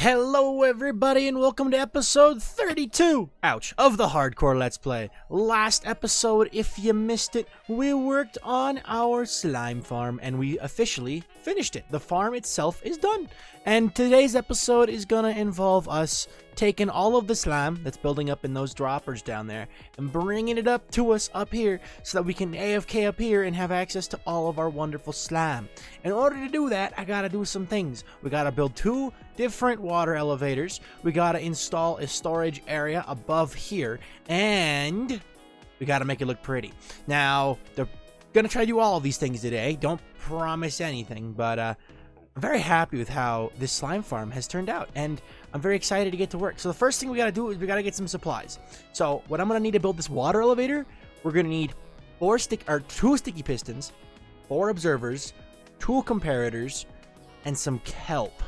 Hello everybody and welcome to episode 32, ouch, of the Hardcore Let's Play. Last episode, if you missed it, we worked on our slime farm and we officially finished it. The farm itself is done. And today's episode is gonna involve us taking all of the slime that's building up in those droppers down there and bringing it up to us up here so that we can AFK up here and have access to all of our wonderful slime. In order to do that, I gotta do some things. We gotta build two different water elevators. We gotta install a storage area above here, and we gotta make it look pretty. Now, they're gonna try to do all of these things today. Don't promise anything, but I'm very happy with how this slime farm has turned out, and I'm very excited to get to work. So the first thing we gotta do is we gotta get some supplies. So what I'm gonna need to build this water elevator, we're gonna need two sticky pistons, 4 observers, 2 comparators, and some kelp.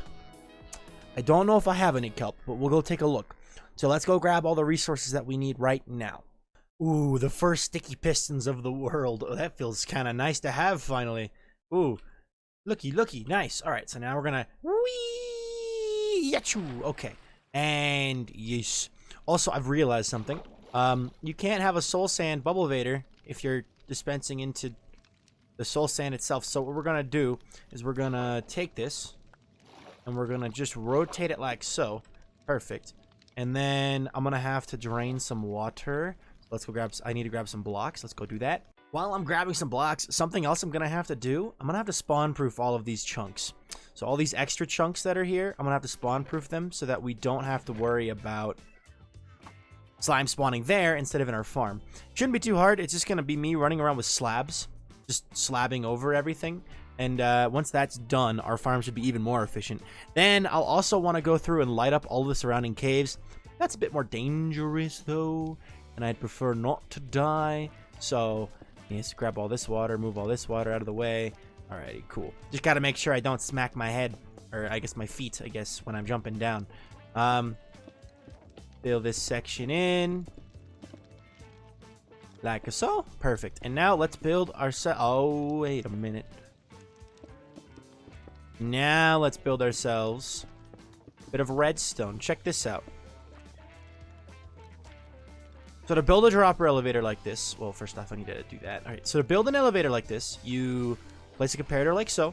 I don't know if I have any kelp, but we'll go take a look. So let's go grab all the resources that we need right now. Ooh, the first sticky pistons of the world. Oh, that feels kind of nice to have finally. Ooh, looky, nice. All right, so now we're gonna yachoo. Okay, and yes. Also, I've realized something. You can't have a soul sand bubble vader if you're dispensing into the soul sand itself. So what we're gonna do is we're gonna take this and we're gonna just rotate it like so. Perfect. And then I'm gonna have to drain some water. Let's go grab. I need to grab some blocks. Let's go do that. While I'm grabbing some blocks, something else I'm gonna have to do. I'm gonna have to spawn proof all of these chunks. So all these extra chunks that are here, I'm gonna have to spawn proof them so that we don't have to worry about slime spawning there instead of in our farm. Shouldn't be too hard. It's just gonna be me running around with slabs, just slabbing over everything. And once that's done, our farm should be even more efficient. Then I'll also want to go through and light up all the surrounding caves. That's a bit more dangerous though, and I'd prefer not to die. So yes, grab all this water, move all this water out of the way. Alrighty, cool. Just gotta make sure I don't smack my head, or I guess my feet, I guess, when I'm jumping down. Fill this section in. Like so. Perfect. And now let's build ourselves. Oh, wait a minute. Now let's build ourselves a bit of redstone. Check this out. So to build a dropper elevator like this, well, first off, I need to do that. All right, so to build an elevator like this, you place a comparator like so.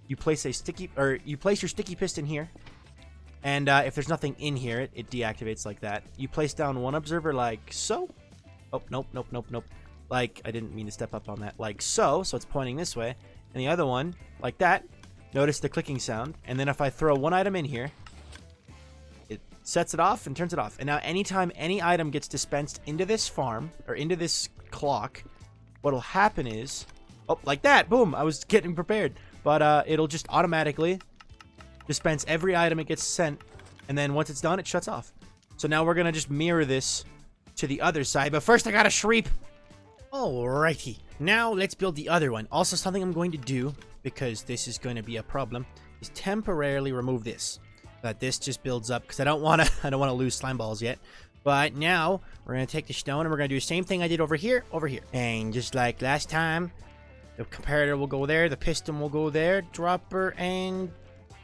You place your sticky piston here, and if there's nothing in here, it deactivates like that. You place down one observer like so. Oh, nope. Like, I didn't mean to step up on that. Like so it's pointing this way, and the other one like that. Notice the clicking sound, and then if I throw one item in here, it sets it off and turns it off. And now anytime any item gets dispensed into this farm, or into this clock, what'll happen is, oh, like that, boom, I was getting prepared. But it'll just automatically dispense every item it gets sent, and then once it's done, it shuts off. So now we're gonna just mirror this to the other side, but first I gotta shreep. Alrighty, now let's build the other one. Also, something I'm going to do, because this is going to be a problem, is temporarily remove this. But this just builds up because I don't want to lose slime balls yet. But now we're going to take the stone and we're going to do the same thing I did over here. And just like last time, the comparator will go there, the piston will go there, dropper and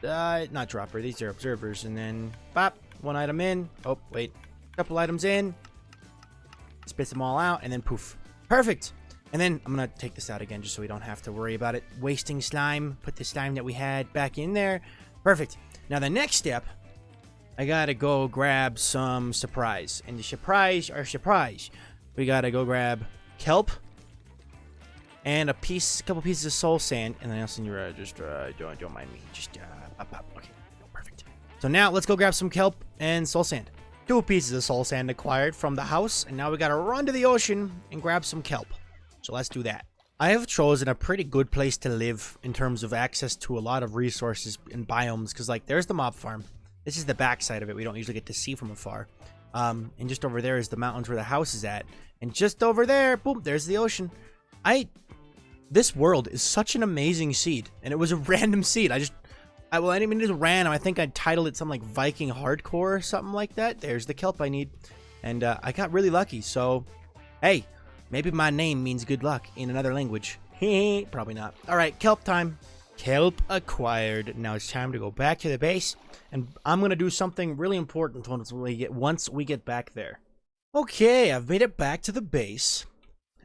not dropper, these are observers, and then pop, one item in. Oh, wait, a couple items in. Spits them all out and then poof. Perfect. And then I'm going to take this out again just so we don't have to worry about it wasting slime. Put the slime that we had back in there. Perfect. Now the next step, I got to go grab some surprise. And the surprise, we got to go grab kelp and a couple pieces of soul sand. And then also, don't mind me. Just up. Okay, perfect. So now let's go grab some kelp and soul sand. 2 pieces of soul sand acquired from the house. And now we got to run to the ocean and grab some kelp. So let's do that. I have chosen a pretty good place to live in terms of access to a lot of resources and biomes. Because, like, there's the mob farm. This is the backside of it. We don't usually get to see from afar. And just over there is the mountains where the house is at. And just over there, boom, there's the ocean. This world is such an amazing seed. And it was a random seed. I didn't mean it was random. I think I titled it something like Viking Hardcore or something like that. There's the kelp I need. And I got really lucky. So, hey. Maybe my name means good luck in another language. Probably not. Alright, kelp time. Kelp acquired. Now it's time to go back to the base, and I'm gonna do something really important once we get back there. Okay, I've made it back to the base,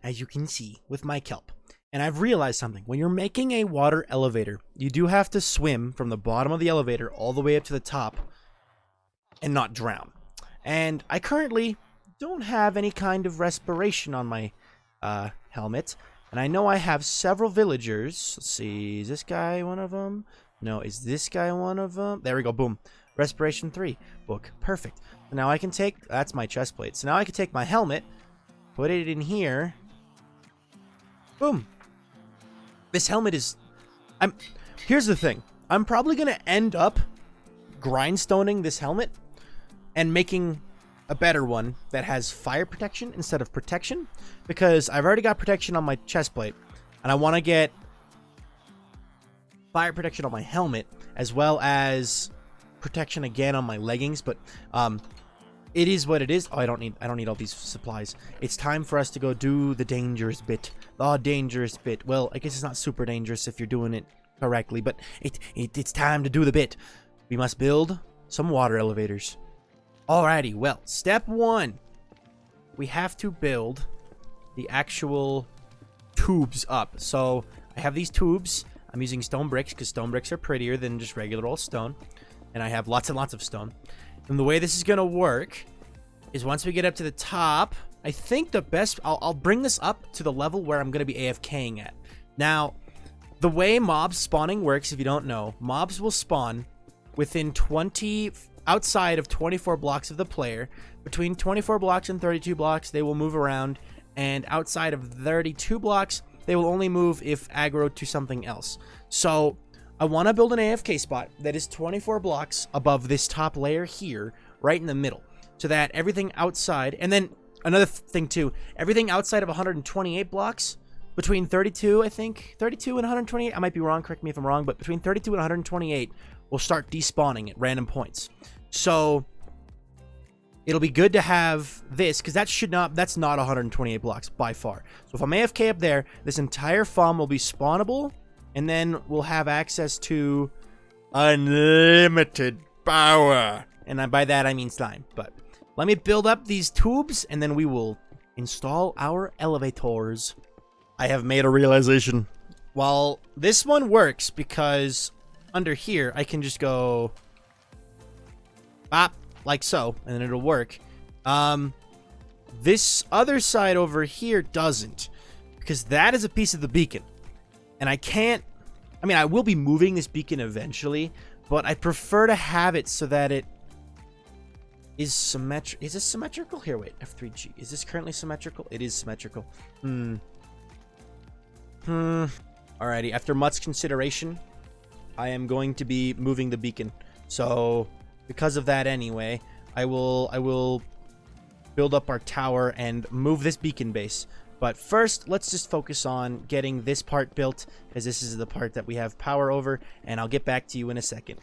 as you can see, with my kelp. And I've realized something. When you're making a water elevator, you do have to swim from the bottom of the elevator all the way up to the top and not drown. And I currently don't have any kind of respiration on my helmet. And I know I have several villagers. Let's see, is this guy one of them? No, is this guy one of them? There we go, boom. Respiration 3 book, perfect. So now I can take, that's my chest plate. So now I can take my helmet, put it in here. Boom. This helmet is, here's the thing. I'm probably going to end up grindstoning this helmet and making a better one that has fire protection instead of protection, because I've already got protection on my chest plate and I want to get fire protection on my helmet as well as protection again on my leggings. But it is what it is. Oh, I don't need all these supplies. It's time for us to go do the dangerous bit. The dangerous bit. Well, I guess it's not super dangerous if you're doing it correctly, but it's time to do the bit. We must build some water elevators. Alrighty, well, step 1. We have to build the actual tubes up. So I have these tubes. I'm using stone bricks because stone bricks are prettier than just regular old stone. And I have lots and lots of stone. And the way this is going to work is once we get up to the top, I think the best, I'll bring this up to the level where I'm going to be AFKing at. Now, the way mob spawning works, if you don't know, mobs will spawn within outside of 24 blocks of the player. Between 24 blocks and 32 blocks, they will move around. And outside of 32 blocks, they will only move if aggroed to something else. So I want to build an AFK spot that is 24 blocks above this top layer here, right in the middle, so that everything outside, and then another thing too, everything outside of 128 blocks, between 32, I think, 32 and 128, I might be wrong, correct me if I'm wrong, but between 32 and 128, will start despawning at random points. So it'll be good to have this, because that's not 128 blocks by far. So if I'm AFK up there, this entire farm will be spawnable, and then we'll have access to unlimited power. And by that I mean slime. But let me build up these tubes, and then we will install our elevators. I have made a realization. Well, this one works because under here I can just go like so, and then it'll work. This other side over here doesn't, because that is a piece of the beacon. And I can't, I mean, I will be moving this beacon eventually, but I prefer to have it so that it is symmetrical. Is this symmetrical? Here, wait, F3G. Is this currently symmetrical? It is symmetrical. Alrighty, after much consideration, I am going to be moving the beacon. So, because of that anyway, I will build up our tower and move this beacon base. But first, let's just focus on getting this part built, as this is the part that we have power over, and I'll get back to you in a second.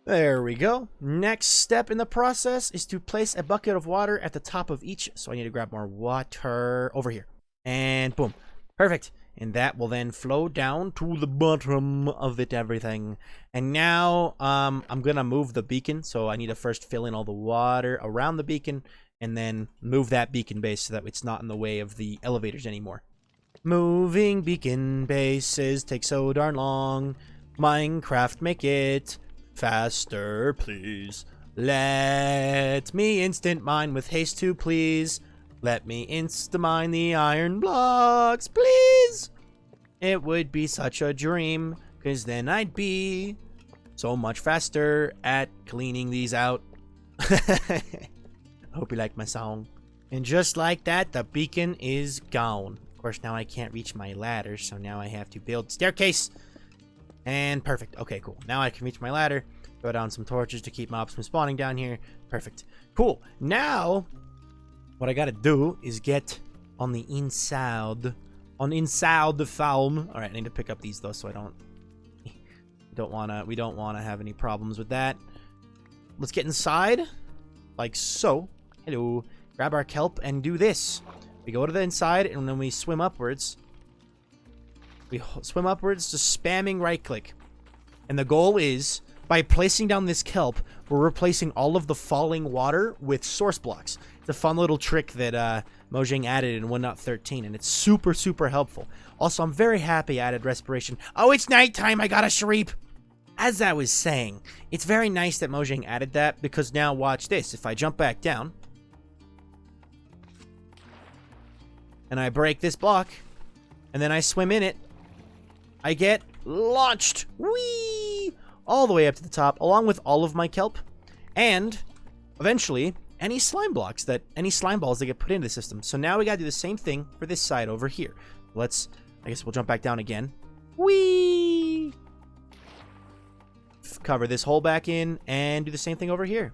There we go. Next step in the process is to place a bucket of water at the top of each. So I need to grab more water over here. And boom. Perfect. And that will then flow down to the bottom of it, everything. And now I'm going to move the beacon. So I need to first fill in all the water around the beacon, and then move that beacon base so that it's not in the way of the elevators anymore. Moving beacon bases takes so darn long. Minecraft, make it faster, please. Let me instant mine with haste too, please. Let me insta-mine the iron blocks, please. It would be such a dream, because then I'd be so much faster at cleaning these out. Hope you like my song. And just like that, the beacon is gone. Of course, now I can't reach my ladder, so now I have to build staircase. And perfect. Okay, cool. Now I can reach my ladder. Throw down some torches to keep mobs from spawning down here. Perfect. Cool. Now, what I gotta do is get on the inside. Inside the farm. Alright, I need to pick up these though, so I we don't wanna have any problems with that. Let's get inside. Like so. Hello. Grab our kelp and do this. We go to the inside, and then we swim upwards. We swim upwards, just spamming right click. And the goal is, by placing down this kelp, we're replacing all of the falling water with source blocks. It's a fun little trick that Mojang added in 1.13, and it's super, super helpful. Also, I'm very happy I added respiration. Oh, it's nighttime. I gotta sleep. As I was saying, it's very nice that Mojang added that, because now watch this. If I jump back down, and I break this block, and then I swim in it, I get launched. Whee! All the way up to the top, along with all of my kelp, and eventually any slime balls that get put into the system. So now we gotta do the same thing for this side over here. I guess we'll jump back down again. Whee! Cover this hole back in and do the same thing over here.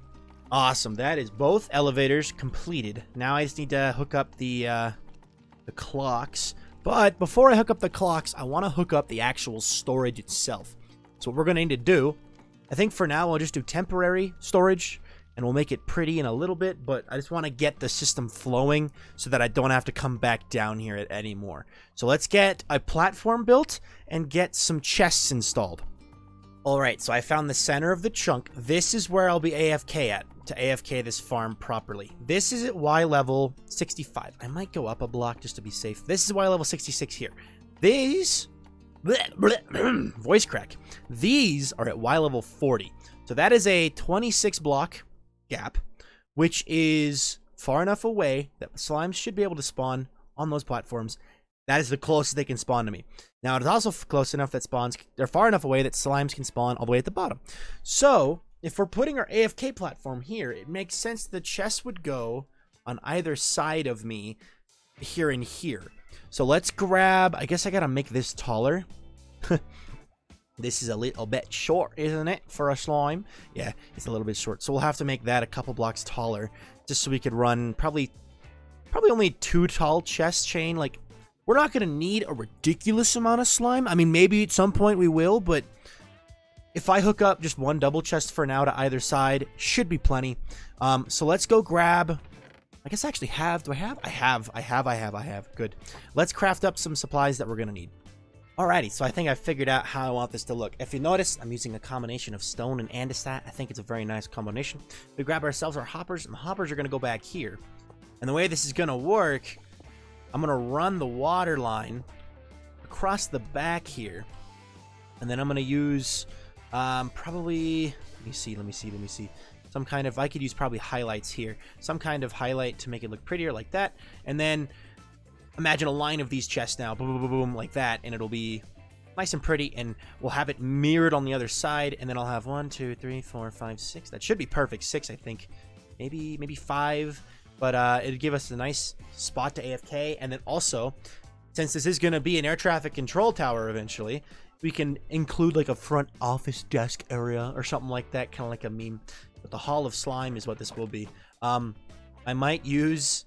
Awesome, that is both elevators completed. Now I just need to hook up the clocks. But before I hook up the clocks, I want to hook up the actual storage itself. So what we're going to need to do, I think for now, we'll just do temporary storage, and we'll make it pretty in a little bit, but I just want to get the system flowing so that I don't have to come back down here anymore. So let's get a platform built and get some chests installed. Alright, so I found the center of the chunk. This is where I'll be AFK at, to AFK this farm properly. This is at Y level 65. I might go up a block just to be safe. This is Y level 66 here. These... voice crack. These are at Y level 40. So that is a 26 block gap, which is far enough away that slimes should be able to spawn on those platforms. That is the closest they can spawn to me. Now, it is also close enough that they're far enough away that slimes can spawn all the way at the bottom. So, if we're putting our AFK platform here, it makes sense the chest would go on either side of me, here and here. So let's grab, I guess I gotta make this taller. This is a little bit short, isn't it, for a slime? Yeah, it's a little bit short. So we'll have to make that a couple blocks taller, just so we could run probably only 2 tall chest chain. Like, we're not gonna need a ridiculous amount of slime. I mean, maybe at some point we will, but if I hook up just 1 double chest for now to either side, should be plenty. So let's go grab... I guess I actually have. Do I have? I have. Good. Let's craft up some supplies that we're going to need. Alrighty, so I think I figured out how I want this to look. If you notice, I'm using a combination of stone and andesite. I think it's a very nice combination. We grab ourselves our hoppers, and the hoppers are going to go back here. And the way this is going to work, I'm going to run the water line across the back here. And then I'm going to use probably... Let me see. Some kind of, I could use probably highlights here. Some kind of highlight to make it look prettier like that. And then imagine a line of these chests now, boom, boom, boom, boom, like that. And it'll be nice and pretty. And we'll have it mirrored on the other side. And then I'll have 1, 2, 3, 4, 5, 6. That should be perfect. 6, I think. Maybe 5. But it'll give us a nice spot to AFK. And then also, since this is going to be an air traffic control tower eventually, we can include like a front office desk area or something like that. Kind of like a meme. But the Hall of Slime is what this will be. I might use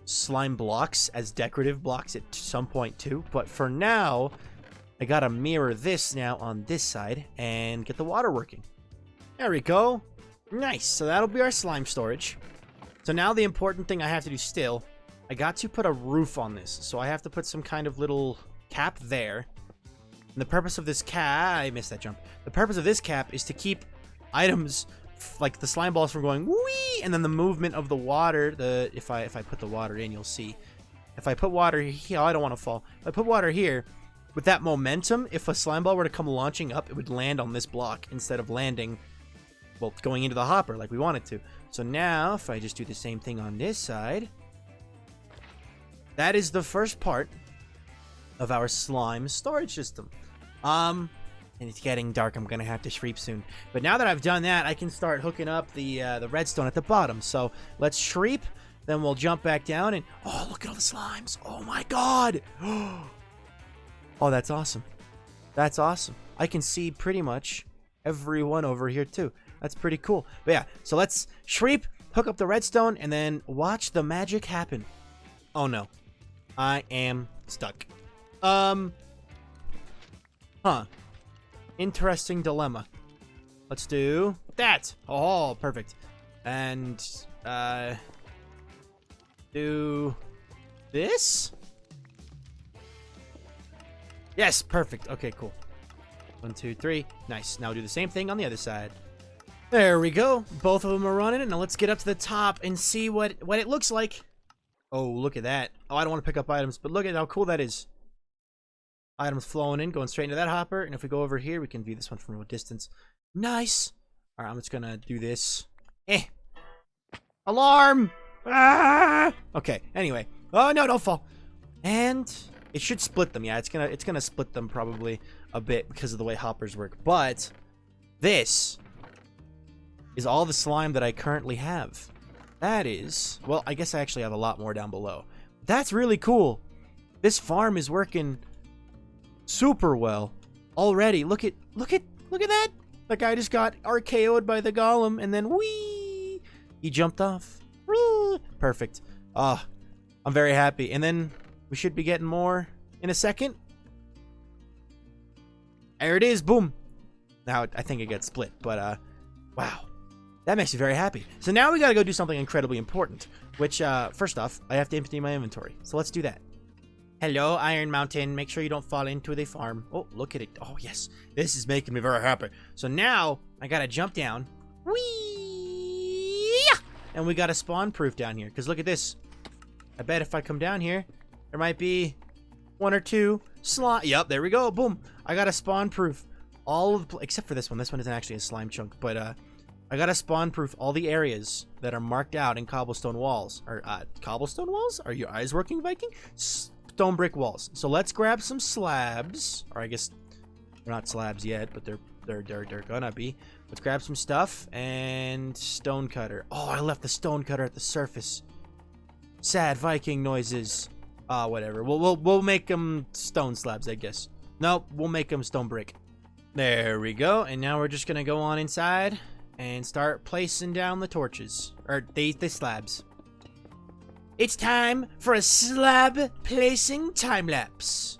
slime blocks as decorative blocks at some point too. But for now, I gotta mirror this now on this side and get the water working. There we go. Nice. So that'll be our slime storage. So now the important thing I have to do still, I got to put a roof on this. So I have to put some kind of little cap there. And the purpose of this cap... I missed that jump. The purpose of this cap is to keep items... like the slime balls from going wee, and then the movement of the water. If I put the water in, you'll see. If I put water here, I don't want to fall. If I put water here, with that momentum, if a slime ball were to come launching up, it would land on this block instead of landing, well, going into the hopper like we want it to. So now, if I just do the same thing on this side, that is the first part of our slime storage system. And it's getting dark. I'm gonna have to sleep soon. But now that I've done that, I can start hooking up the redstone at the bottom. So let's shreep, then we'll jump back down and... Oh, look at all the slimes. Oh my god. Oh, that's awesome. That's awesome. I can see pretty much everyone over here too. That's pretty cool. But yeah, so let's shreep, hook up the redstone, and then watch the magic happen. Oh no. I am stuck. Interesting dilemma. Let's do that. Oh, perfect. And do this. Yes, perfect. Okay, cool. 1, 2, 3. Nice. Now do the same thing on the other side. There we go. Both of them are running. Now let's get up to the top and see what it looks like. Oh, look at that. Oh, I don't want to pick up items, but look at how cool that is. Items flowing in, going straight into that hopper. And if we go over here, we can view this one from a distance. Nice. All right, I'm just going to do this. Alarm! Ah! Okay, anyway. Oh, no, don't fall. And it should split them. Yeah, it's gonna split them probably a bit because of the way hoppers work. But this is all the slime that I currently have. That is, well, I guess I actually have a lot more down below. That's really cool. This farm is working super well already. Look at that. That guy just got RKO'd by the golem and then whee! He jumped off. Perfect. Ah, I'm very happy. And then we should be getting more in a second. There it is. Boom. Now I think it gets split, but wow. That makes me very happy. So now we gotta go do something incredibly important, which first off, I have to empty my inventory. So let's do that. Hello, Iron Mountain. Make sure you don't fall into the farm. Oh, look at it. Oh, yes. This is making me very happy. So now I gotta jump down. Whee! And we gotta spawn proof down here. Because look at this. I bet if I come down here, there might be 1 or 2 slime. Yep, there we go. Boom. I gotta spawn proof all of the except for this one. This one isn't actually a slime chunk, but I gotta spawn proof all the areas that are marked out in cobblestone walls. Or cobblestone walls? Are your eyes working, Viking? Stone brick walls. So let's grab some slabs. Or I guess they're not slabs yet, but they're gonna be. Let's grab some stuff and stone cutter. Oh, I left the stone cutter at the surface. Sad Viking noises. Whatever. We'll make them stone slabs, I guess. Nope, we'll make them stone brick. There we go. And now we're just gonna go on inside and start placing down the torches. Or the slabs. It's time for a slab placing time lapse.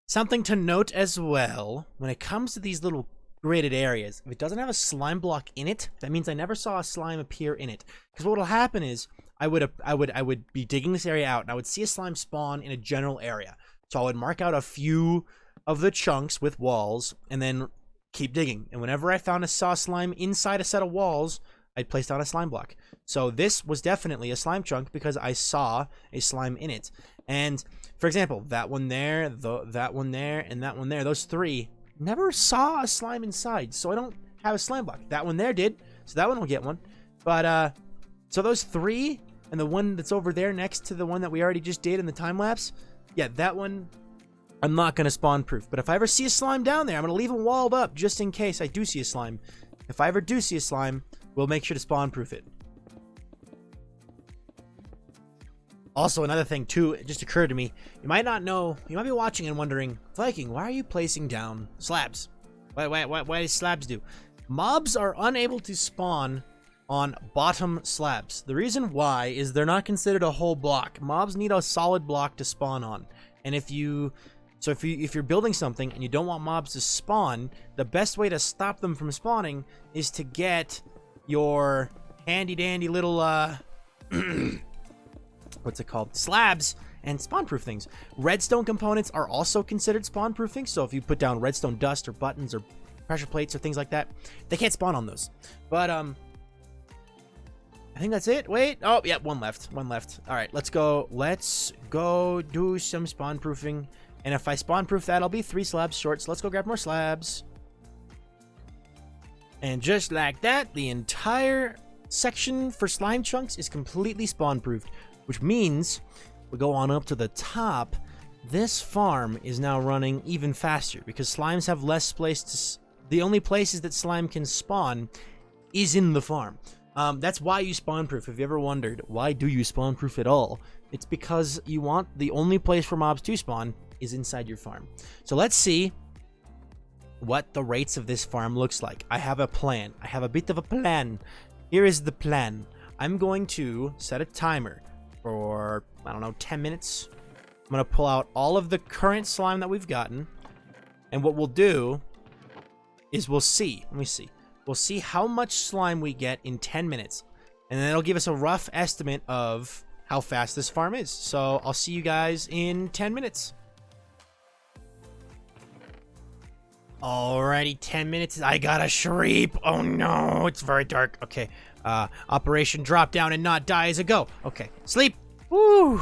Something to note as well, when it comes to these little gridded areas, if it doesn't have a slime block in it, that means I never saw a slime appear in it. Because what will happen is I would be digging this area out and I would see a slime spawn in a general area. So I would mark out a few of the chunks with walls and then keep digging. And whenever I saw slime inside a set of walls, I'd place down a slime block. So this was definitely a slime chunk because I saw a slime in it. And for example, that one there, that one there, and that one there, those 3 never saw a slime inside, so I don't have a slime block. That one there did, so that one will get one. But so those 3 and the one that's over there next to the one that we already just did in the time lapse, yeah, that one I'm not gonna spawn proof. But if I ever see a slime down there, I'm gonna leave them walled up just in case I do see a slime. If I ever do see a slime, we'll make sure to spawn proof it. Also, another thing too, it just occurred to me, you might not know, you might be watching and wondering, Viking, why are you placing down slabs? What do slabs do? Mobs are unable to spawn on bottom slabs. The reason why is they're not considered a whole block. Mobs need a solid block to spawn on. And if you're building something and you don't want mobs to spawn, the best way to stop them from spawning is to get your handy dandy little what's it called? Slabs and spawn-proof things. Redstone components are also considered spawn-proof things. So if you put down redstone dust or buttons or pressure plates or things like that, they can't spawn on those. But I think that's it. Wait. Oh, yeah, one left. One left. All right, let's go. Let's go do some spawn-proofing. And if I spawn-proof that, I'll be 3 slabs short. So let's go grab more slabs. And just like that, the entire section for slime chunks is completely spawn-proofed. Which means we go on up to the top. This farm is now running even faster because slimes have less place to. The only places that slime can spawn is in the farm. That's why you spawn proof. If you ever wondered why do you spawn proof at all, it's because you want the only place for mobs to spawn is inside your farm. So let's see what the rates of this farm looks like. I have a plan. I have a bit of a plan. Here is the plan. I'm going to set a timer for, I don't know, 10 minutes I'm going to pull out all of the current slime that we've gotten. And what we'll do is we'll see. Let me see. We'll see how much slime we get in 10 minutes. And then it'll give us a rough estimate of how fast this farm is. So I'll see you guys in 10 minutes. Alrighty, 10 minutes. I got a shreep. Oh no, it's very dark. Okay, operation drop down and not die as a go. Okay, sleep. Woo.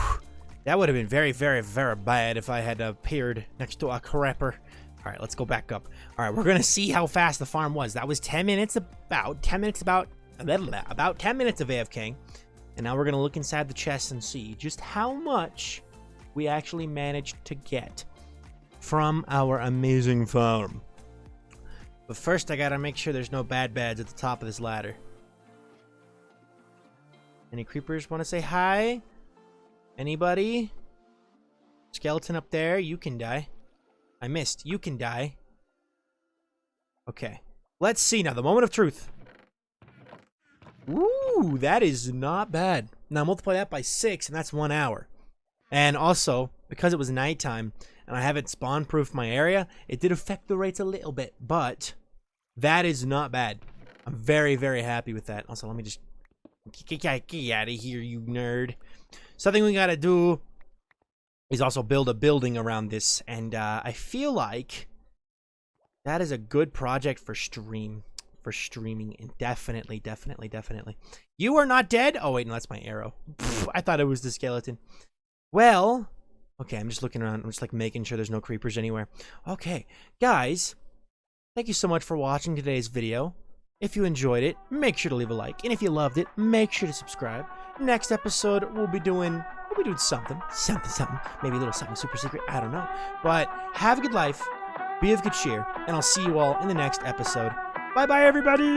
That would have been very, very, very bad if I had appeared next to a crapper. All right, let's go back up. All right, we're gonna see how fast the farm was. That was 10 minutes, about 10 minutes of AFKing. And now we're gonna look inside the chest and see just how much we actually managed to get from our amazing farm. But first, I gotta make sure there's no bad bads at the top of this ladder. Any creepers want to say hi? Anybody? Skeleton up there, you can die. I missed. You can die. Okay. Let's see now. The moment of truth. Ooh, that is not bad. Now multiply that by 6, and that's 1 hour. And also, because it was nighttime, and I haven't spawn-proofed my area, it did affect the rates a little bit, but that is not bad. I'm very, very happy with that. Also, let me just get out of here, you nerd. Something we gotta do is also build a building around this, and I feel like that is a good project for streaming, and definitely. You are not dead. Oh wait, no, that's my arrow. Pfft, I thought it was the skeleton. Well, okay, I'm just looking around. I'm just like making sure there's no creepers anywhere. Okay, guys, thank you so much for watching today's video. If you enjoyed it, make sure to leave a like, and if you loved it, make sure to subscribe. Next episode, we'll be doing something, maybe a little something super secret. I don't know. But have a good life, be of good cheer, and I'll see you all in the next episode. Bye bye, everybody.